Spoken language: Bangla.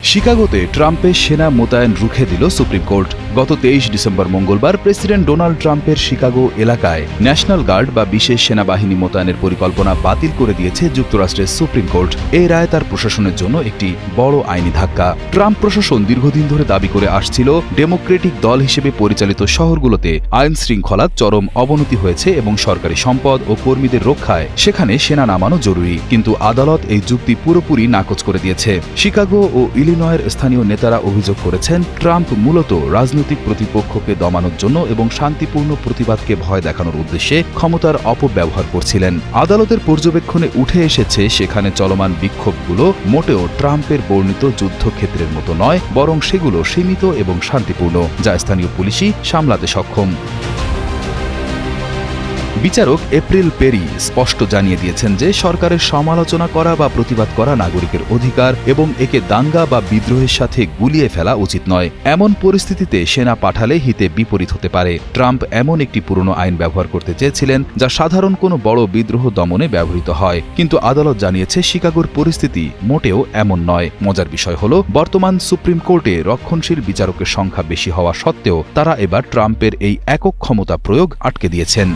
শিকাগোতে ট্রাম্পের সেনা মোতায়েন রুখে দিল সুপ্রিম কোর্ট। গত 23 ডিসেম্বর মঙ্গলবার প্রেসিডেন্ট ডোনাল্ড ট্রাম্পের শিকাগো এলাকায় ন্যাশনাল গার্ড বা বিশেষ সেনাবাহিনী মোতায়েনের পরিকল্পনা বাতিল করে দিয়েছে যুক্তরাষ্ট্রের সুপ্রিম কোর্ট। এই রায় তার প্রশাসনের জন্য একটি বড় আইনি ধাক্কা। ট্রাম্প প্রশাসন দীর্ঘদিন ধরে দাবি করে আসছিল ডেমোক্রেটিক দল হিসেবে পরিচালিত শহরগুলোতে আইন শৃঙ্খলার চরম অবনতি হয়েছে এবং সরকারি সম্পদ ও কর্মীদের রক্ষায় সেখানে সেনা নামানো জরুরি। কিন্তু আদালত এই যুক্তি পুরোপুরি নাকচ করে দিয়েছে। শিকাগো ও ইলিনয়ের স্থানীয় নেতারা অভিযোগ করেছেন ট্রাম্প মূলত রাজনৈতিক প্রতিপক্ষকে দমানোর জন্য এবং শান্তিপূর্ণ প্রতিবাদকে ভয় দেখানোর উদ্দেশ্যে ক্ষমতার অপব্যবহার করছিলেন। আদালতের পর্যবেক্ষণে উঠে এসেছে সেখানে চলমান বিক্ষোভগুলো মোটেও ট্রাম্পের বর্ণিত যুদ্ধক্ষেত্রের মতো নয়, বরং সেগুলো সীমিত এবং শান্তিপূর্ণ, যা স্থানীয় পুলিশই সামলাতে সক্ষম। বিচারক এপ্রিল পেরি স্পষ্ট জানিয়ে দিয়েছেন যে সরকারের সমালোচনা করা বা প্রতিবাদ করা নাগরিকের অধিকার এবং একে দাঙ্গা বা বিদ্রোহের সাথে গুলিয়ে ফেলা উচিত নয়। এমন পরিস্থিতিতে সেনা পাঠালে হিতে বিপরীত হতে পারে। ট্রাম্প এমন একটি পুরনো আইন ব্যবহার করতে চেয়েছিলেন যা সাধারণ কোনো বড় বিদ্রোহ দমনে ব্যবহৃত হয়, কিন্তু আদালত জানিয়েছে শিকাগোর পরিস্থিতি মোটেও এমন নয়। মজার বিষয় হল, বর্তমান সুপ্রিম কোর্টে রক্ষণশীল বিচারকের সংখ্যা বেশি হওয়া সত্ত্বেও তারা এবার ট্রাম্পের এই একক ক্ষমতা প্রয়োগ আটকে দিয়েছেন।